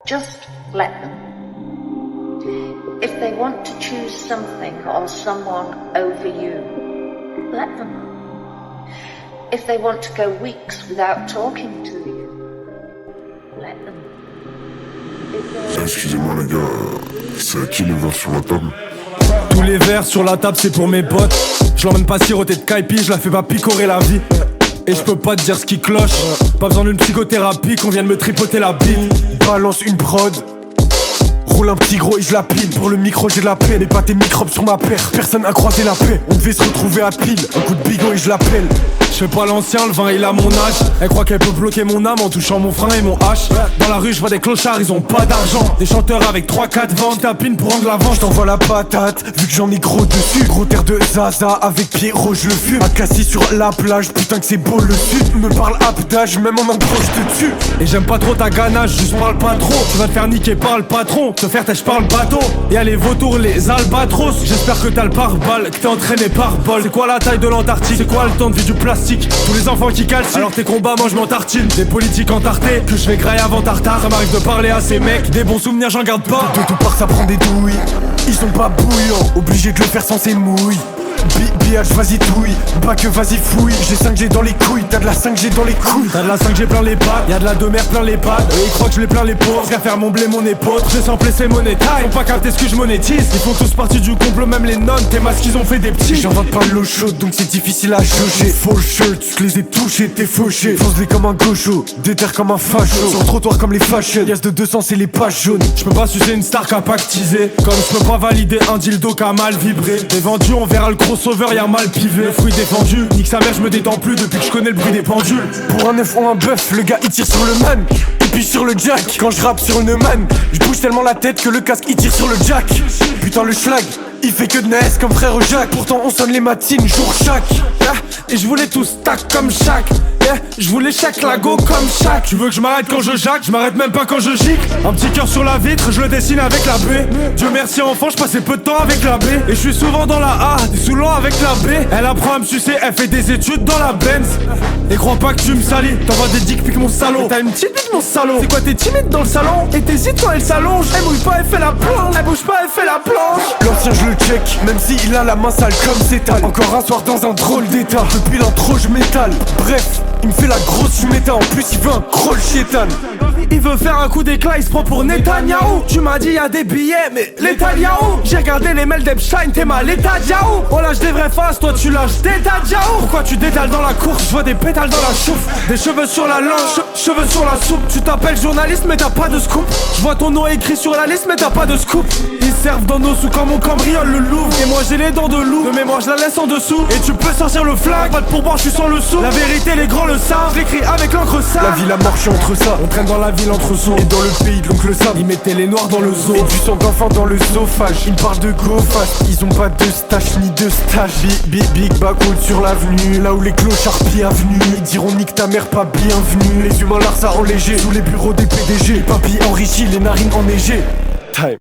Just let them. If they want to choose something or someone over you, let them. If they want to go weeks without talking to you, let them. Excusez-moi les gars, c'est à qui les verres sur la table? Tous les verres sur la table c'est pour mes potes. Je l'emmène pas siroter de kaipi, je la fais pas picorer la vie. Et je peux pas te dire ce qui cloche. Pas besoin d'une psychothérapie qu'on vienne me tripoter la bite. Balance une prod, roule un petit gros et je la pile. Pour le micro j'ai de la peine et pas tes microbes sur ma paire. Personne a croisé la paix, on devait se retrouver à pile. Un coup de bigot et je l'appelle. Je fais pas l'ancien, le vin il a mon âge. Elle croit qu'elle peut bloquer mon âme en touchant mon frein et mon hache. Dans la rue je vois des clochards, ils ont pas d'argent. Des chanteurs avec 3-4 ventes, tapine pour rendre la vente. J't'envoie la patate, vu que j'en ai gros dessus. Gros terre de Zaza, avec Pierrot je le fume. Cassis sur la plage, putain que c'est beau le sud. Me parle abdage, même en approche de dessus. Et j'aime pas trop ta ganache, juste parle pas trop. Tu vas te faire niquer par le patron, te faire têche par le bateau. Et les vautours, les albatros. J'espère que t'as le pare-balles, que t'es entraîné par bol. C'est quoi la taille de l'Antarctique? C'est quoi le temps de vie du plastique? Tous les enfants qui calcinent, alors tes combats moi je m'en tartine. Des politiques entartés, que je vais grailler avant tartare. Ça m'arrive de parler à ces mecs, des bons souvenirs j'en garde pas. De tout part ça prend des douilles, ils sont pas bouillants. Obligé de le faire sans ses mouilles. BH vas-y touille, pas que vas-y fouille. J'ai 5G dans les couilles, t'as de la 5G dans les couilles. T'as de la 5G plein les pattes, y'a de la demeure plein les pattes. Et ils croient que je les plein les pauvres, qu'à faire mon blé mon épaule. J'ai samplé c'est monétaire, ils ont pas capté ce que je monétise. Ils font tous partie du complot, même les nonnes. Tes masques ils ont fait des petits. J'invente pas l'eau chaude donc c'est difficile à jauger. Full shirt, je les ai touchés, t'es fauché. Fonce-les comme un gaucho, déterre comme un facho. Sur le trottoir comme les fashion, Yas de 200 c'est les pages jaunes. Je peux pas sucer une star qu'a pactisé, comme je peux pas valider un dildo qu'a mal vibré. T'es vendu, on verra le crossover, y'a mal pivé. Le fruit défendu, nique sa mère, je me détends plus depuis que je connais le bruit des pendules. Pour un œuf ou un bœuf, le gars il tire sur le man. Et puis sur le jack, quand je rappe sur une manne, je bouge tellement la tête que le casque il tire sur le jack. Putain le schlag, il fait que de naisse comme frère Jacques. Pourtant on sonne les matines, jour chaque. Et je voulais tout stack comme chaque. Je voulais chaque lago comme chaque. Tu veux que je m'arrête quand je jacque, je m'arrête même pas quand je gicle. Un petit cœur sur la vitre, je le dessine avec la baie. Dieu merci enfant, je passais peu de temps avec la baie. Et je suis souvent dans la A, saoulant avec la B. Elle apprend à me sucer, elle fait des études dans la Benz. Et crois pas que tu me salis, t'envoies des dick pics mon salaud. Et t'as une petite bite mon salaud. C'est quoi t'es timide dans le salon? Et t'hésites quand elle s'allonge. Elle bouge pas, elle fait la planche. Elle bouge pas, elle fait la planche. L'ancien je le check, même s'il a la main sale comme Zétal. Encore un soir dans un drôle d'état, depuis l'intro je m'étale. Bref, il me fait la grosse méta, en plus il veut un crawl chétan. Il veut faire un coup d'éclat, il se prend pour Netanyahou. Tu m'as dit y'a des billets, mais Netanyahou. J'ai regardé les mails d'Epstein, t'es mal état Yahoo. On lâche des vraies faces, toi tu lâches des tas de Yahoo. Pourquoi tu détales dans la course? Je vois des pétales dans la chouffe, des cheveux sur la langue, cheveux sur la soupe. Tu t'appelles journaliste mais t'as pas de scoop. Je vois ton nom écrit sur la liste mais t'as pas de scoop. Ils servent dans nos sous comme on cambriole le Louvre. Et moi j'ai les dents de loup, de mémoire je la laisse en dessous. Et tu peux sortir le flag, pas de pourboire, je suis sans le sou. La vérité les grands le savent, je l'écris avec l'encre sale. La ville a marché entre ça, On traîne dans la ville entre sous. et dans le pays de l'oncle Sam, Ils mettaient les noirs dans le zoo. et du sang d'enfant dans le zoophage. Ils parlent de go fast, ils ont pas de stash ni de stage. Big backwood sur l'avenue, là où les clochards pillent avenue. Ils diront nique ta mère pas bienvenue. Les humains larsa en léger, sous les bureaux des PDG. Les papilles enrichis, les narines enneigées. Time.